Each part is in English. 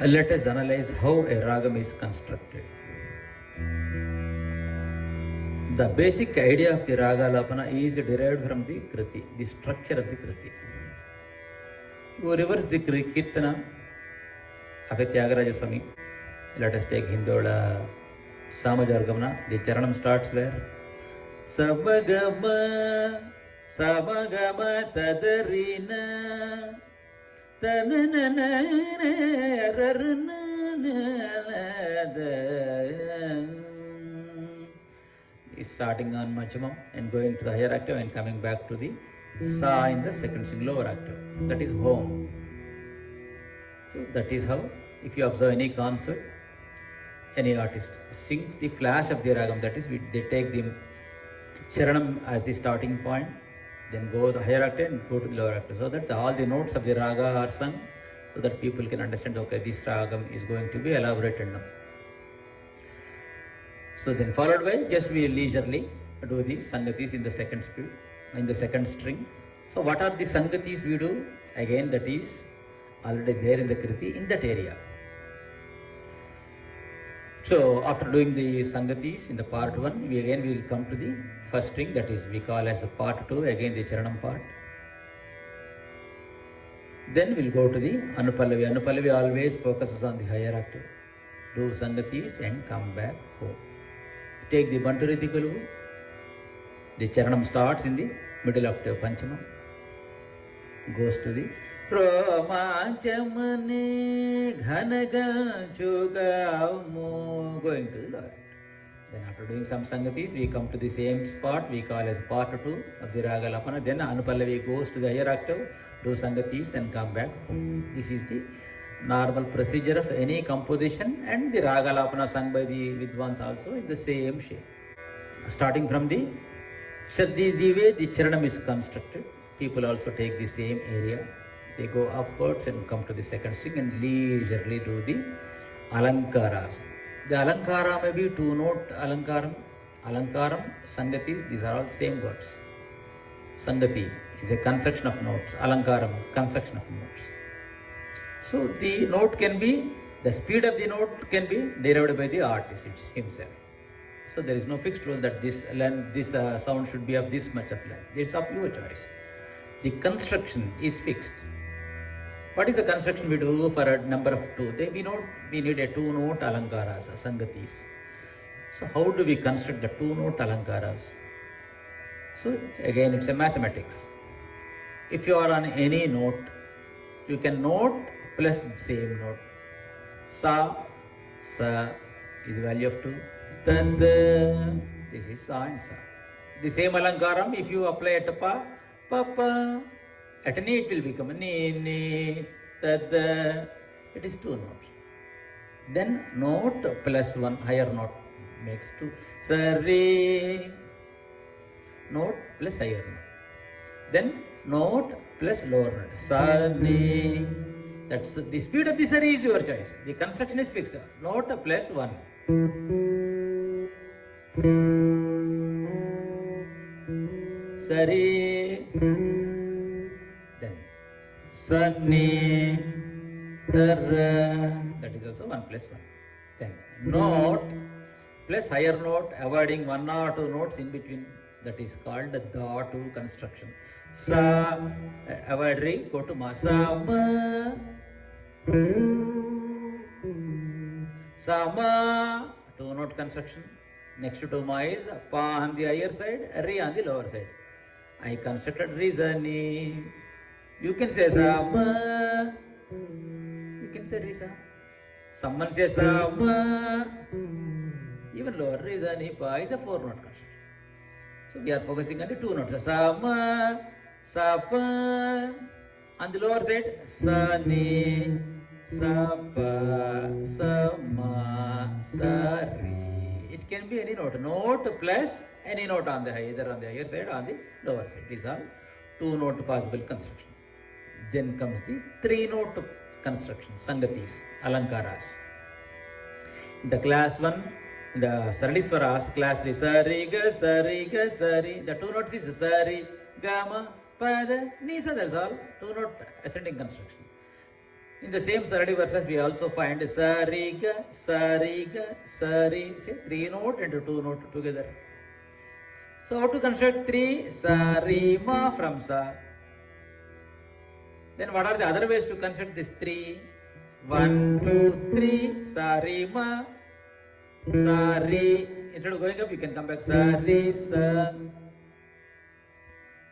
Let us analyze how a ragam is constructed. The basic idea of the Ragalapana is derived from the krithi, the structure of the krithi. You reverse the kirtana of a Tyagaraja Swami. Let us take Hindola Samajargamana. The charanam starts where? Sabagama, Sabagama Tadarina. Is starting on Majjamam and going to the higher octave and coming back to the Sa in the second string, lower octave. That is home. So that is how, if you observe any concert, any artist sings the flash of the ragam, that is, they take the charanam as the starting point, then go to the higher octave and go to the lower octave, so that all the notes of the raga are sung, so that people can understand, okay, this ragam is going to be elaborated now. So then followed by, just we leisurely do the sangatis in the second speed, in the second string. So what are the sangatis we do? Again, that is already there in the krithi, in that area. So after doing the sangatis in the part 1, we will come to the first string, that is we call as a part 2, again the charanam part. Then we'll go to the anupallavi. Anupallavi always focuses on the higher octave. Do sangatis and come back home. Take the Banturiti Kuluvu. The charanam starts in the middle octave, Panchama. Goes to the Romanchamane Ghanaga Chugamu, going to the lower. Then after doing some sangatis, we come to the same spot, we call as part 2 of the Ragalapana. Then Anupallavi goes to the higher octave, do sangatis and come back home. This is the normal procedure of any composition, and the Ragalapana sung by the Vidwans also in the same shape. Starting from the way the charanam is constructed, people also take the same area. They go upwards and come to the second string and leisurely do the alankaras. The alankara may be 2-note alankaram. Alankaram, sangatis, these are all same words. Sangati is a construction of notes. Alankaram, construction of notes. So the note can be, the speed of the note can be derived by the artist himself. So there is no fixed rule that this sound should be of this much of length. It's of your choice. The construction is fixed. What is the construction we do for a number of 2? We need a 2-note alankaras, sangatis. So how do we construct the 2-note alankaras? So again, it's a mathematics. If you are on any note, you can note plus same note. Sa is the value of 2. Tanda, this is sa and sa. The same alankaram, if you apply at pa, pa, at ni it will become ni, tada. It is 2 notes. Then note plus 1 higher note makes 2. Sari, note plus higher note. Then note plus lower note. Sa, ni. That's the speed of the sari is your choice. The construction is fixed. Note plus 1. Sari. Then Sani. Tara. That is also 1 plus 1. Then note plus higher note, avoiding 1 or 2 notes in between. That is called the dhatu construction. Sa, avoid re, go to ma. Sama. Sama, 2-note construction. Next to ma is pa on the higher side, re on the lower side. I constructed Rizani. You can say Sama. You can say Risa. Someone says Sama. Even lower Rizani pa is a 4-note construction. So we are focusing on the 2 notes. Sama, Sapa. On the lower side, Sani, Sapa, Sama, Sari. It can be any note. Note plus any note on the either on the higher side or on the lower side. These are 2-note possible construction. Then comes the 3-note construction, sangatis, alankaras. In the class 1, the Saraliswaras, class 3, Sari, Ga, Sari, Ga, Sari. The 2 notes is Sari, Gama, Pada, Nisa, that's all. 2-note ascending construction. In the same Saradi verses, we also find Sariga, Sariga, Sari. Say 3 note and 2 note together. So how to construct 3? Sari, Ma from Sa. Then what are the other ways to construct this 3? 1, 2, 3, Sari, Ma, Sari. Instead of going up, you can come back. Sari, Sa,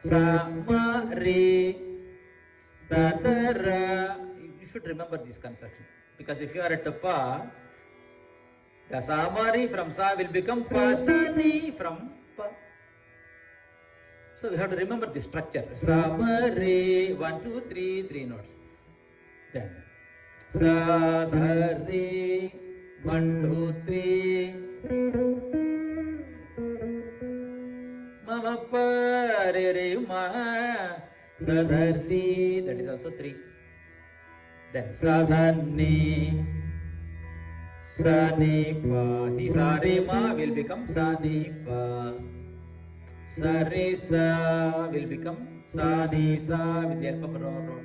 Sa, Ma, Re, Ta, Ta, Ra. You should remember this construction. Because if you are at the Pa, the Samari from Sa will become Pa, Sa, Ni from Pa. So we have to remember the structure. Samari, 1, 2, 3, 3 notes. Then Sa, Sa, Re, 1, 2, 3. Mama, Pa, Re, Re, Ma, Sa, Sa, Re. That is also 3. Then Sa, Sa, Ni, Sa, Ni, Pa. See, Sa, Re, Ma will become Sa, Ni, Pa. Sa, Re, Sa will become Sa, Ni, Sa with the help of Ro.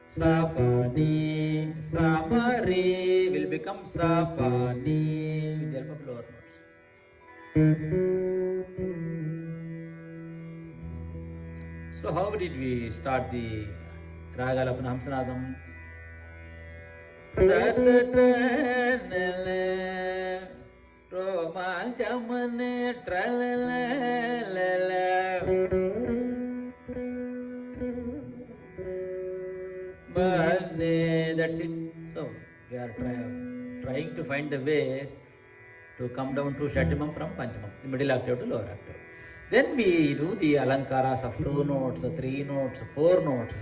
Sa, Pa, Ni, Sa, Ma, Re will become Sa, Pa, Ni with the help of lower notes. So how did we start the Ragalapana Hamsanadam? Romanchamane tralala. That's it. So we are trying to find the ways to come down to Shatimam from Panchamam, the middle octave to lower octave. Then we do the alankaras of 2 notes, 3 notes, 4 notes.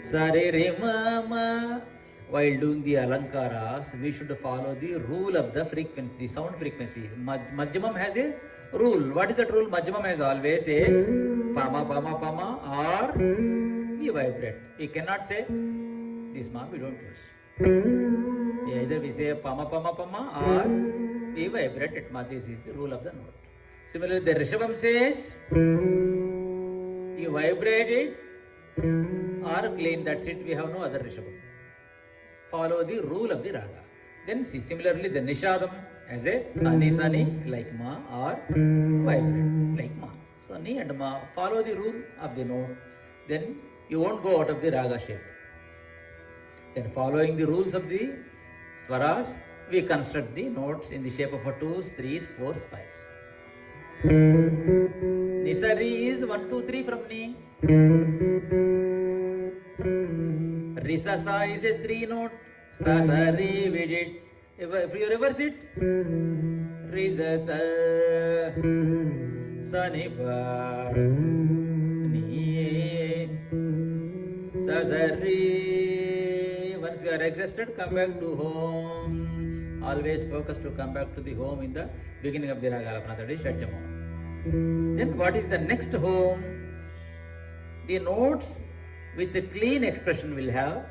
Sare Re Ma Ma. While doing the alankaras, we should follow the rule of the frequency, the sound frequency. Madhyamam has a rule. What is that rule? Madhyamam has always a Pama, Pama, Pama, or we vibrate. We cannot say this Ma, we don't use. Either we say Pama, Pama, Pama, or we vibrate it Ma. This is the rule of the note. Similarly, the Rishabham says you vibrate it or clean, that's it. We have no other Rishabham. Follow the rule of the raga. Then see, similarly the nishadam as a sani sani like ma or vibrate like ma. So ni and ma, follow the rule of the note. Then you won't go out of the raga shape. Then following the rules of the swaras, we construct the notes in the shape of a 2s, 3s, 4s, 5s. Nisari is 1, 2, 3 from ni. Risasa is a 3 note. Sa, Sa, Re, we did. If you reverse it, Risasa, Sa, Ni, Pa, Ni, Sa, Sa, Re. Once we are exhausted, come back to home. Always focus to come back to the home in the beginning of the Ragalapana, that is Shadjama. Then what is the next home? The notes with the clean expression will have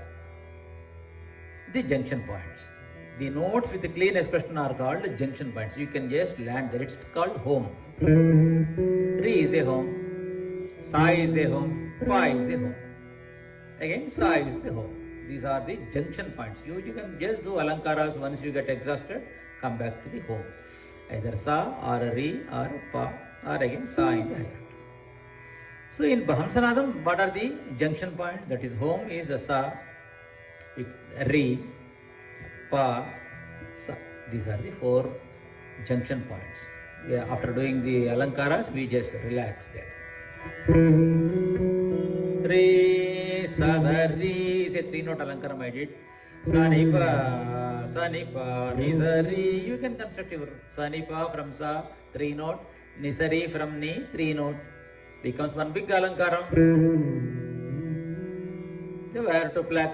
the junction points. The notes with the clean expression are called junction points. You can just land there. It's called home. Re is a home. Sa is a home. Pa is a home. Again, Sa is the home. These are the junction points. You can just do alankaras once you get exhausted. Come back to the home. Either Sa or Re or Pa or again Sa in the higher. So in Hamsanadam, what are the junction points? That is home is the Sa, Re, Pa, Sa. These are the 4 junction points. After doing the alankaras, we just relax there. Re, Sa, Sa, Re. Say 3 note alankaram I did. Sa, Ni, Pa, Ni, Sa, Re. You can construct your Sa, Ni, Pa from Sa, 3 note. Ni, Sa, Re from Ni, 3 note. Becomes one big alankaram. So where to pluck?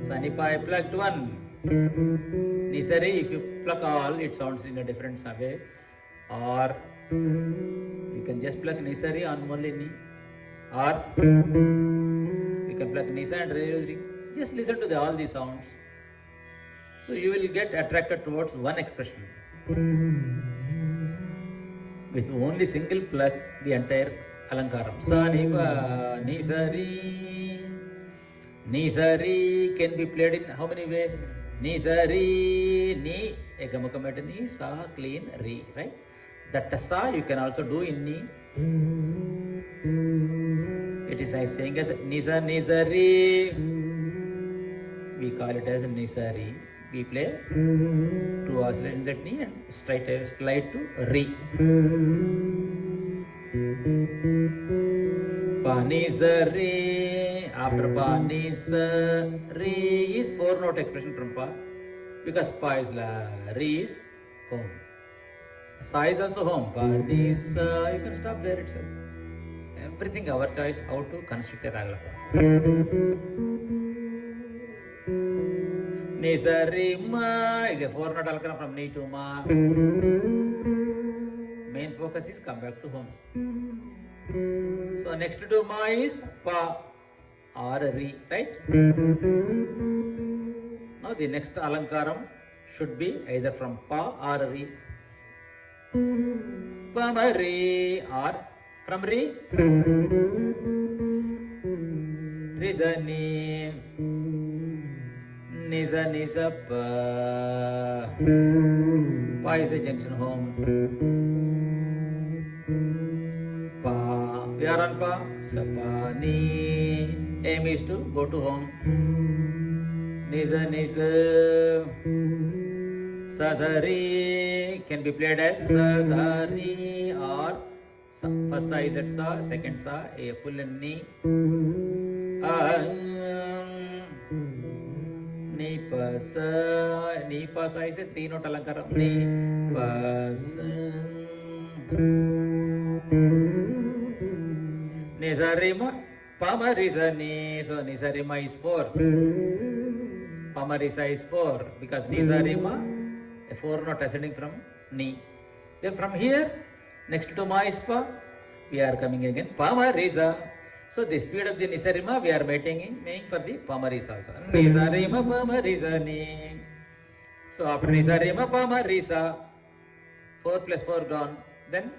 Sa, Ni, Pa, I plucked 1. Ni, Sa, Re, if you pluck all, it sounds in a different way. Or you can just pluck Ni, Sa, Re on only Ni. Or you can pluck Ni, Sa and Re. Just listen to all these sounds. So you will get attracted towards one expression. With only single pluck, the entire alankaram. Sa, Ni, Pa, Ni, Sa, Re. Nisari can be played in how many ways? Nisari, ni, egamukamata ni, sa, clean, re, right? That sa you can also do in ni. It is like saying as nisa, nisari. We call it as nisari. We play two oscillations at ni and slide to re. Panisari. After panisari is 4-note expression from pa, because pa is la, re is home. Sa is also home. Panisa, you can stop there itself. Everything our choice how to construct a Ragalapana. Nisarima is a 4-note alkara from ni to ma. Main focus is come back to home. So next to ma is pa or re, right? Now the next alankaram should be either from pa or re. Pamari or from re. Rizani. Nisa nisa pa. Pa is a junction home. Pa. We are on pa. Sapani. Aim is to go to home. Nisa nisa. Sasari can be played as Sasari or first sa is at sa, second sa, a pull and ni. Ni pa sa is a 3-note alankaram. Ni pa sa. Nisarima, pamarisa ni. So nisarima is 4. Pamarisa is 4 because nisarima, a 4-note ascending from ni. Then from here, next to ma is pa, we are coming again pamarisa. So the speed of the nisarima we are making for the pamarisa also. Nisarima pamarisa ni. So after nisarima pamarisa, 4 plus 4 gone. Then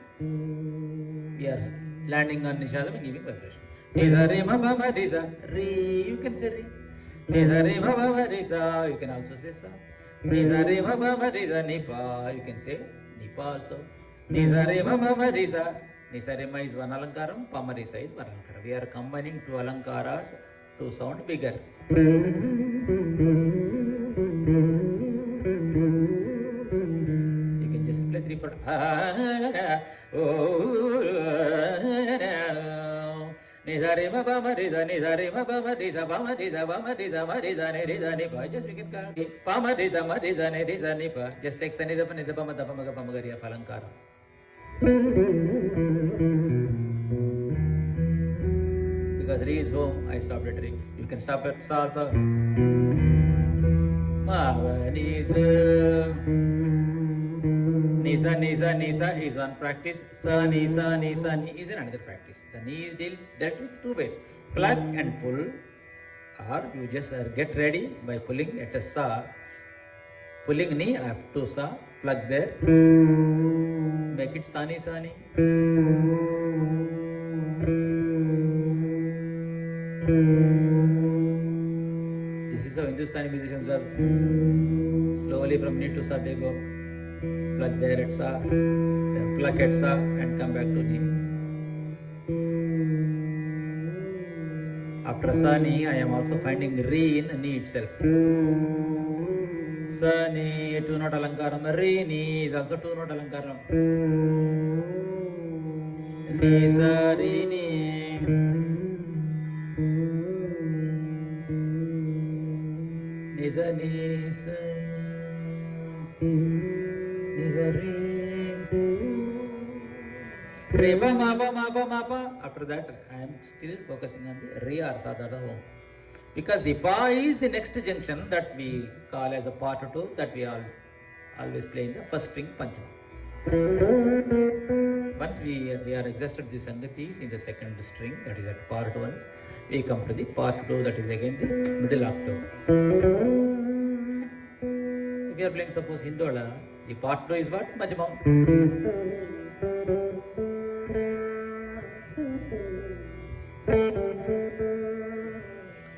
we are landing on nishadam and giving vibration. Nisarima pamarisa, re, you can say re. Nisarima pamarisa, you can also say sa. Nisarima pamarisa nipa, you can say nipa also. Nisarima pamarisa. Nisarima is one alankaram, pamarisa is one alankaram. We are combining two alankaras to sound bigger. You can just play 3/4. Nisarima pamarisa, nisarima pamarisa, pamarisa, pamarisa, marisa, nerisa, nipa. Just we can call it pamarisa, marisa, nerisa, nipa. Just like sanidapa, nidapa, madapa, maga, pamagariya, alankara. Because re is home, I stopped at re. You can stop at sa also. Nisa, nisa, nisa is one practice. Sa, nisa, nisa, ni is another practice. The ni is dealt with 2 ways. Plug and pull, or you just get ready by pulling at a sa. Pulling ni up to sa, plug there. Make it sani sani. This is how Hindustani musicians does. Slowly from ni to sa they go. Plug there at sa, then plug at sa and come back to ni. After sa ni, I am also finding re in ni itself. Sa ni 2-note alankaram, re ni is also 2-note alankaram. Ni sa re ni. Ni sa ni sa. Ni sa re. Re pa ma pa ma pa ma pa. After that, I am still focusing on the re or sa da home. Because the pa is the next junction that we call as a part 2 that we always play in the first string panchama. Once we are exhausted the sangatis in the second string, that is at part 1, we come to the part 2, that is again the middle octave. If you are playing suppose Hindola, the part 2 is what? Majjama.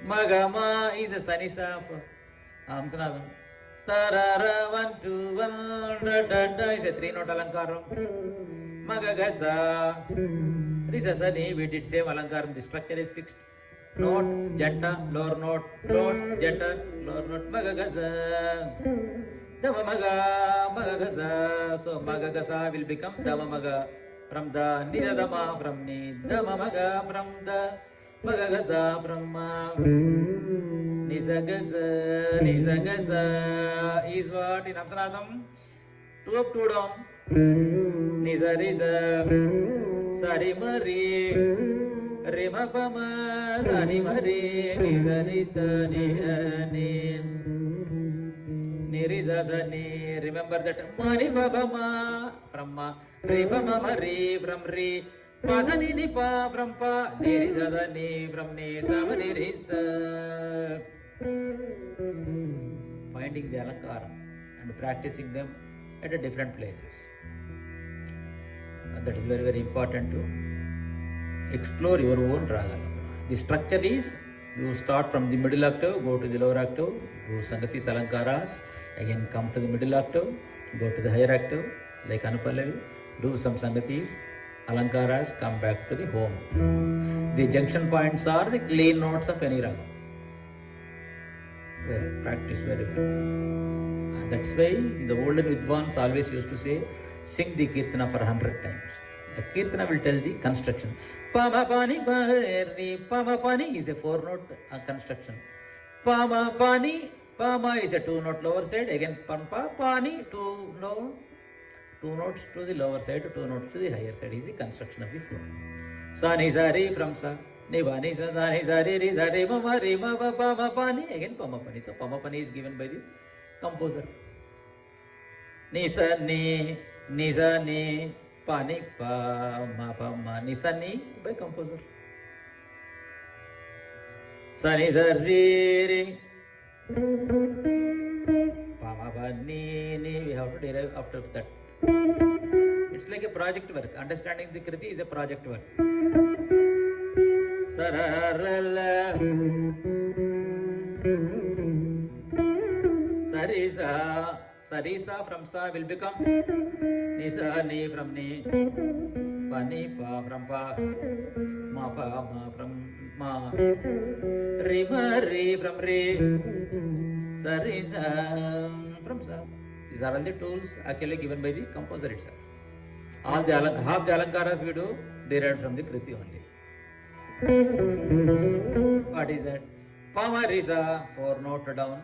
Magama is a sanisa. Hamsanadam. Tarara 1 2 1 da da da is a 3-note alankaram. Magagasa. Risasani, we did same alankaram. The structure is fixed. Note, janta, lower note, janta, lower note, magagasa. Damamaga, magagasa. So magagasa will become damamaga. From the nidadama, from nidamamaga, from the magagasa, from nisagasa, nisagasa is what in Amsanadam? 2 up, 2 down. Nisa, risa, sari, mari, rima, pama, sari, mari, nisa, risa, ni, risa, sani. Remember that mani, babama, from ma, rima, mama, re, from re, pa, sani, ni, pa, from pa, ni, risa, sani, from ni, sama, ni, risa. Finding the alankara and practicing them at different places. That is very, very important to explore your own Raga. The structure is, you start from the middle octave, go to the lower octave, do Sangatis alankaras, again come to the middle octave, go to the higher octave, like Anupallavi, do some Sangatis, alankaras, come back to the home. The junction points are the clean notes of any Raga. Well, practice very well. And that's why the older Vidwans always used to say, sing the Kirtana for 100 times. The Kirtana will tell the construction. Pama pani pani, Pama pani is a 4-note construction. Pama pani, Pama is a 2-note lower side. Again Pampa pani, 2 notes to the lower side, 2 notes to the higher side is the construction of the flow. Sa ni sa re from sa. Niba ni sa sa ni sa re re sa re ma re ma pa ma pani. Again Pama pani. So Pama pani is given by the composer. Ni sa ni pani pa ma pa ma ni sa ni by composer. Sa ni sa re re pa ma pa ni we have to derive after that. It's like a project work. Understanding the krithi is a project work. Sararala Sarisa. Sarisa from sa will become Nisa ni from ni, Pani pa from pa, Ma pa ma from ma, Re ma re from re, Sarisa from sa. These are all the tools actually given by the composer itself. All the half the alankaras we do derived from the krithi only. What is that? Pama risa, 4-note down.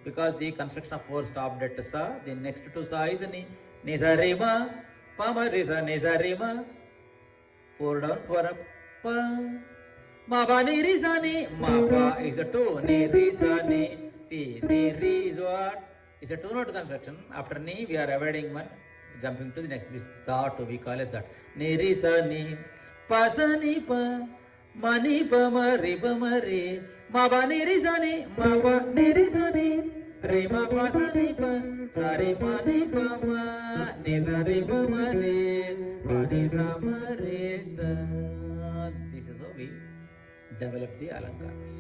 Because the construction of 4 stopped at sa, the next to sa is ni. Nisa rima, Pama risa, nisa rima. 4 down, 4 up. Pa. Ma pa ni risa ni. Ma pa is a 2. Ni risa ni. See, the re is what? It's a 2-note construction. After ni, we are avoiding one. Jumping to the next. This that we call as that. Ni risa ni. Pa sa ni pa. Mani pa ma re pa ma re. Ma pa ni re sa ni. Ma pa ni re sa ni. Re ma pa sa ni pa. Sa re ma ni pa ma. Ni sa re pa ma re. Pa ni sa ma re sa. This is how we develop the alankaras.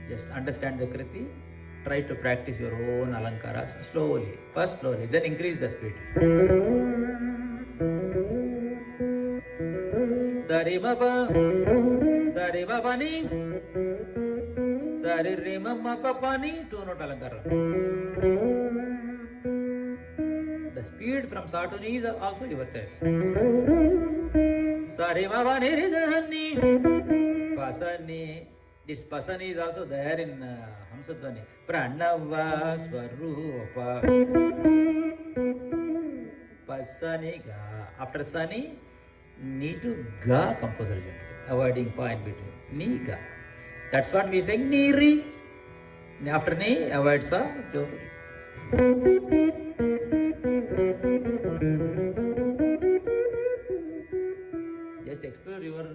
Just understand the krithi. Try to practice your own alankaras slowly. First slowly, then increase the speed. Sari ma pa ni, sari re ma pa ni, 2-note alankara. The speed from sa to ni is also your choice. Sari ma pa ni re ni, pa sa ni. This pasani is also there in Hamsadvani. Pranava Swarupa Pasani Ga. After Sani, need to Ga composer gently, avoiding pa in between. Ni Ga. That's what we say Ni Ri. After Ni, avoid Sa. Just explore your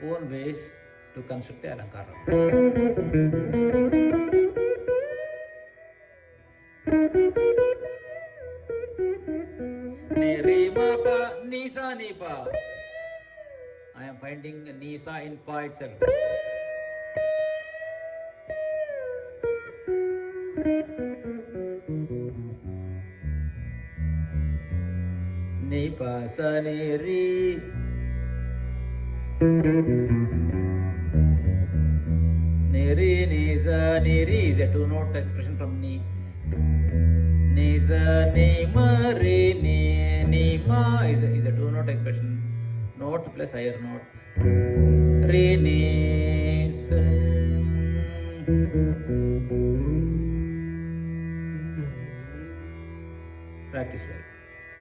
own ways to construct the alankara. Ni re ma pa ni sa ni pa. I am am finding Nisa in pa itself. Ni pa sa ni ri. Ni ri ni sa ni ri is a two-note expression from ni. Ni sa ni ma ri ni ma is a two-note expression. Note plus higher note. Re ni sa. Practice well.